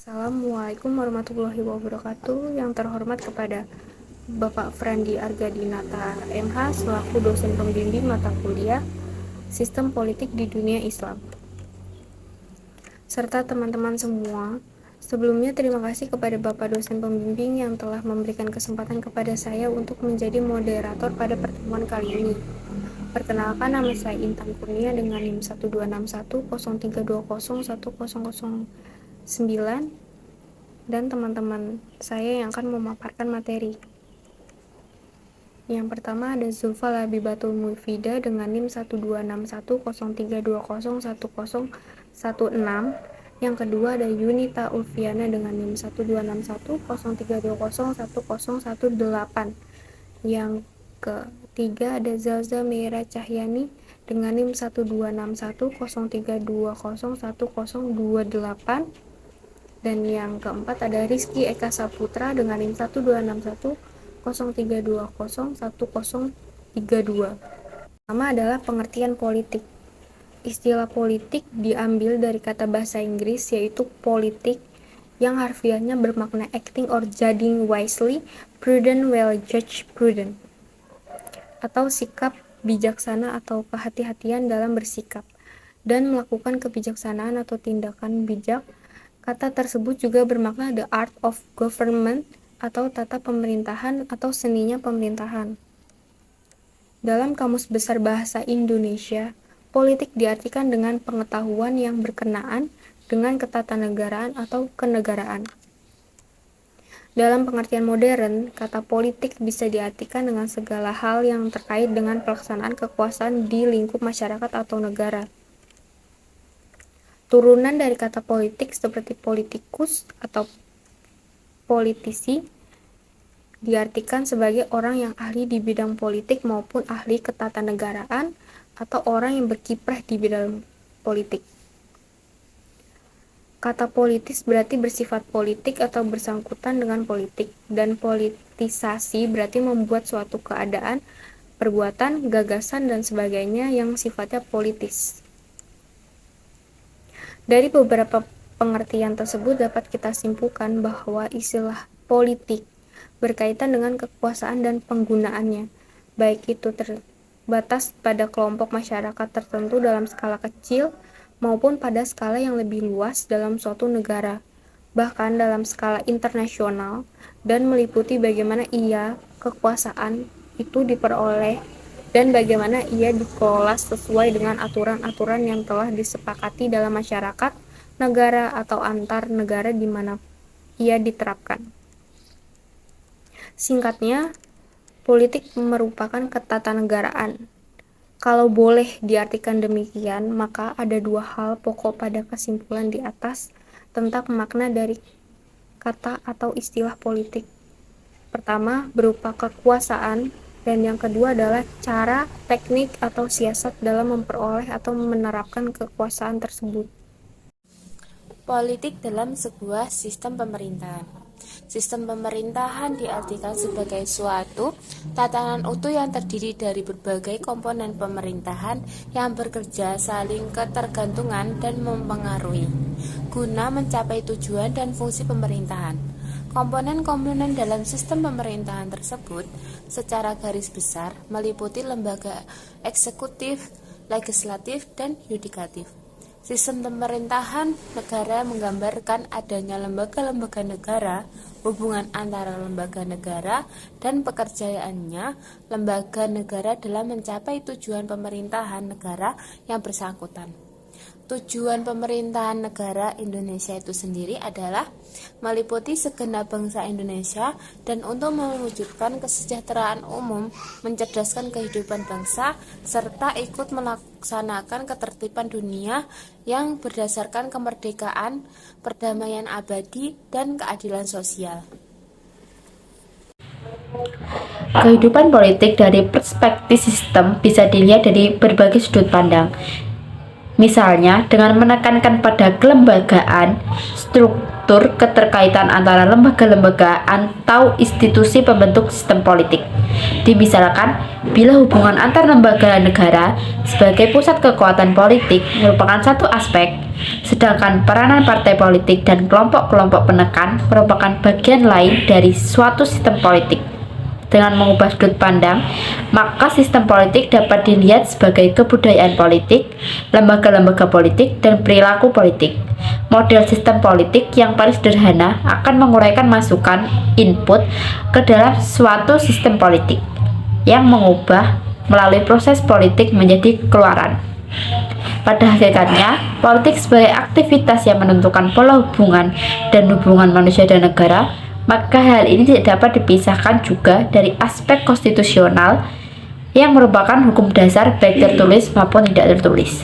Assalamualaikum warahmatullahi wabarakatuh. Yang terhormat kepada Bapak Frandi Argadinata MH selaku dosen pembimbing mata kuliah Sistem Politik di Dunia Islam. Serta teman-teman semua, sebelumnya terima kasih kepada Bapak dosen pembimbing yang telah memberikan kesempatan kepada saya untuk menjadi moderator pada pertemuan kali ini. Perkenalkan, nama saya Intan Kurnia dengan NIM 12610301009 dan teman-teman saya yang akan memaparkan materi. Yang pertama ada Zulfa Labibatul Mufidah dengan NIM 1261032011016. Yang kedua ada Yunita Ulfiana dengan NIM 1261032011018. Yang ketiga ada Zalza Meira Cahyani dengan NIM 1261032011028. Dan yang keempat ada Rizky Eka Saputra dengan NIM 1261032011032. Pertama adalah pengertian politik. Istilah politik diambil dari kata bahasa Inggris yaitu politik yang harfiahnya bermakna acting or judging wisely, prudent, well judged, prudent, atau sikap bijaksana atau kehati-hatian dalam bersikap dan melakukan kebijaksanaan atau tindakan bijak. Kata tersebut juga bermakna the art of government atau tata pemerintahan atau seninya pemerintahan. Dalam Kamus Besar Bahasa Indonesia, politik diartikan dengan pengetahuan yang berkenaan dengan ketatanegaraan atau kenegaraan. Dalam pengertian modern, kata politik bisa diartikan dengan segala hal yang terkait dengan pelaksanaan kekuasaan di lingkup masyarakat atau negara. Turunan dari kata politik seperti politikus atau politisi diartikan sebagai orang yang ahli di bidang politik maupun ahli ketatanegaraan atau orang yang berkiprah di bidang politik. Kata politis berarti bersifat politik atau bersangkutan dengan politik, dan politisasi berarti membuat suatu keadaan, perbuatan, gagasan, dan sebagainya yang sifatnya politis. Dari beberapa pengertian tersebut dapat kita simpulkan bahwa istilah politik berkaitan dengan kekuasaan dan penggunaannya, baik itu terbatas pada kelompok masyarakat tertentu dalam skala kecil maupun pada skala yang lebih luas dalam suatu negara, bahkan dalam skala internasional, dan meliputi bagaimana kekuasaan itu diperoleh dan bagaimana ia dikelola sesuai dengan aturan-aturan yang telah disepakati dalam masyarakat, negara, atau antar negara di mana ia diterapkan. Singkatnya, politik merupakan ketatanegaraan. Kalau boleh diartikan demikian, maka ada dua hal pokok pada kesimpulan di atas tentang makna dari kata atau istilah politik. Pertama, berupa kekuasaan, dan yang kedua adalah cara, teknik, atau siasat dalam memperoleh atau menerapkan kekuasaan tersebut. Politik dalam sebuah sistem pemerintahan. Sistem pemerintahan diartikan sebagai suatu tatanan utuh yang terdiri dari berbagai komponen pemerintahan yang bekerja saling ketergantungan dan mempengaruhi guna mencapai tujuan dan fungsi pemerintahan. Komponen-komponen dalam sistem pemerintahan tersebut secara garis besar meliputi lembaga eksekutif, legislatif, dan yudikatif. Sistem pemerintahan negara menggambarkan adanya lembaga-lembaga negara, hubungan antara lembaga negara dan pekerjaannya lembaga negara dalam mencapai tujuan pemerintahan negara yang bersangkutan. Tujuan pemerintahan negara Indonesia itu sendiri adalah meliputi segenap bangsa Indonesia dan untuk mewujudkan kesejahteraan umum, mencerdaskan kehidupan bangsa, serta ikut melaksanakan ketertiban dunia yang berdasarkan kemerdekaan, perdamaian abadi, dan keadilan sosial. Kehidupan politik dari perspektif sistem bisa dilihat dari berbagai sudut pandang. Misalnya, dengan menekankan pada kelembagaan, struktur keterkaitan antara lembaga-lembaga atau institusi pembentuk sistem politik. Dimisalkan, bila hubungan antar lembaga negara sebagai pusat kekuatan politik merupakan satu aspek, Sedangkan peranan partai politik dan kelompok-kelompok penekan merupakan bagian lain dari suatu sistem politik. Dengan mengubah sudut pandang, maka sistem politik dapat dilihat sebagai kebudayaan politik, lembaga-lembaga politik, dan perilaku politik. Model sistem politik yang paling sederhana akan menguraikan masukan input ke dalam suatu sistem politik yang mengubah melalui proses politik menjadi keluaran. Pada hakikatnya, politik sebagai aktivitas yang menentukan pola hubungan dan hubungan manusia dan negara, maka hal ini tidak dapat dipisahkan juga dari aspek konstitusional yang merupakan hukum dasar baik tertulis maupun tidak tertulis.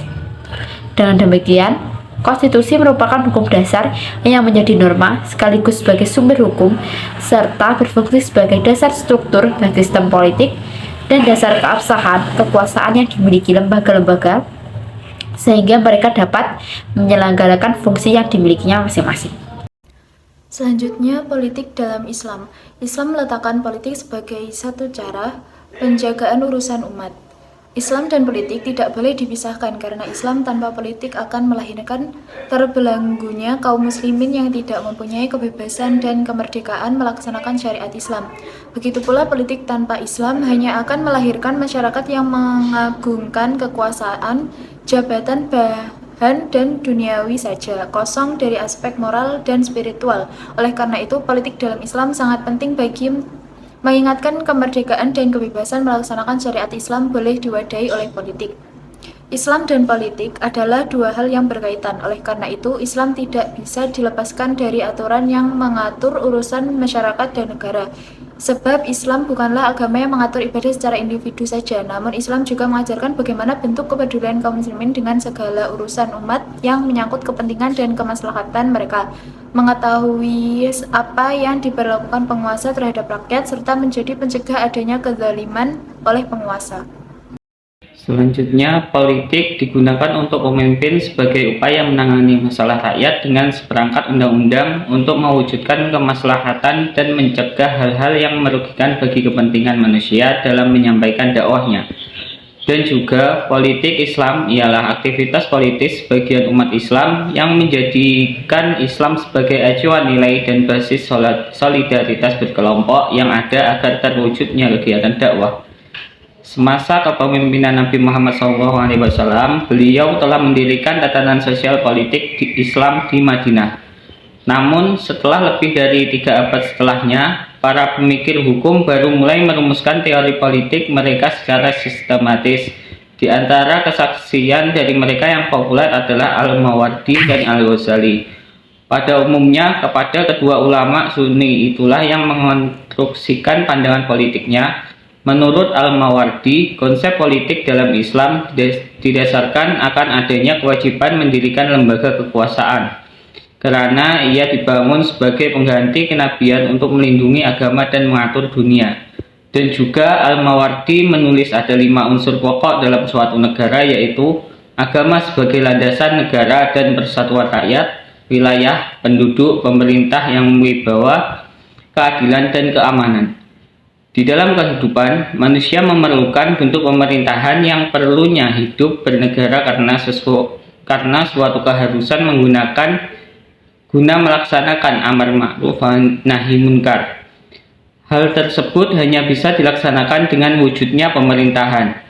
Dengan demikian, konstitusi merupakan hukum dasar yang menjadi norma sekaligus sebagai sumber hukum serta berfungsi sebagai dasar struktur bagi sistem politik dan dasar keabsahan kekuasaan yang dimiliki lembaga-lembaga sehingga mereka dapat menyelenggarakan fungsi yang dimilikinya masing-masing. Selanjutnya, politik dalam Islam. Islam meletakkan politik sebagai satu cara penjagaan urusan umat. Islam dan politik tidak boleh dipisahkan karena Islam tanpa politik akan melahirkan terbelenggunya kaum muslimin yang tidak mempunyai kebebasan dan kemerdekaan melaksanakan syariat Islam. Begitu pula politik tanpa Islam hanya akan melahirkan masyarakat yang mengagungkan kekuasaan, jabatan, bahan dan duniawi saja, kosong dari aspek moral dan spiritual. Oleh karena itu, politik dalam Islam sangat penting bagi mengingatkan kemerdekaan dan kebebasan melaksanakan syariat Islam boleh diwadahi oleh politik. Islam dan politik adalah dua hal yang berkaitan. Oleh karena itu, Islam tidak bisa dilepaskan dari aturan yang mengatur urusan masyarakat dan negara. Sebab Islam bukanlah agama yang mengatur ibadah secara individu saja, namun Islam juga mengajarkan bagaimana bentuk kepedulian kaum muslimin dengan segala urusan umat yang menyangkut kepentingan dan kemaslahatan mereka, mengetahui apa yang diperlakukan penguasa terhadap rakyat, serta menjadi pencegah adanya kezaliman oleh penguasa. Selanjutnya, politik digunakan untuk pemimpin sebagai upaya menangani masalah rakyat dengan seperangkat undang-undang untuk mewujudkan kemaslahatan dan mencegah hal-hal yang merugikan bagi kepentingan manusia dalam menyampaikan dakwahnya. Dan juga, politik Islam ialah aktivitas politis sebagian umat Islam yang menjadikan Islam sebagai acuan nilai dan basis solidaritas berkelompok yang ada agar terwujudnya kegiatan dakwah. Semasa kepemimpinan Nabi Muhammad SAW, beliau telah mendirikan tatanan sosial politik di Islam di Madinah. Namun, setelah lebih dari 3 abad setelahnya, para pemikir hukum baru mulai merumuskan teori politik mereka secara sistematis. Di antara kesaksian dari mereka yang populer adalah Al-Mawardi dan Al-Ghazali. Pada umumnya, kepada kedua ulama Sunni itulah yang mengonstruksikan pandangan politiknya. Menurut Al-Mawardi, konsep politik dalam Islam didasarkan akan adanya kewajiban mendirikan lembaga kekuasaan, karena ia dibangun sebagai pengganti kenabian untuk melindungi agama dan mengatur dunia. Dan juga Al-Mawardi menulis ada 5 unsur pokok dalam suatu negara, yaitu agama sebagai landasan negara dan persatuan rakyat, wilayah, penduduk, pemerintah yang wibawa, keadilan, dan keamanan. Di dalam kehidupan, manusia memerlukan bentuk pemerintahan yang perlunya hidup bernegara karena suatu keharusan guna melaksanakan amar ma'ruf nahi munkar. Hal tersebut hanya bisa dilaksanakan dengan wujudnya pemerintahan.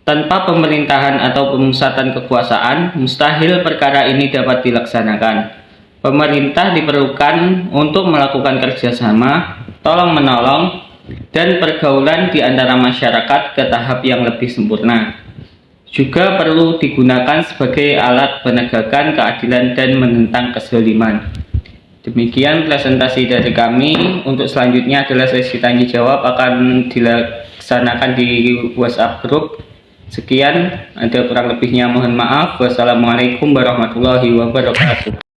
Tanpa pemerintahan atau pemusatan kekuasaan, mustahil perkara ini dapat dilaksanakan. Pemerintah diperlukan untuk melakukan kerjasama, tolong-menolong, dan pergaulan di antara masyarakat ke tahap yang lebih sempurna. Juga perlu digunakan sebagai alat penegakan keadilan dan menentang kezaliman. Demikian presentasi dari kami. Untuk selanjutnya adalah sesi tanya jawab akan dilaksanakan di WhatsApp group. Sekian, ada kurang lebihnya mohon maaf. Wassalamualaikum warahmatullahi wabarakatuh.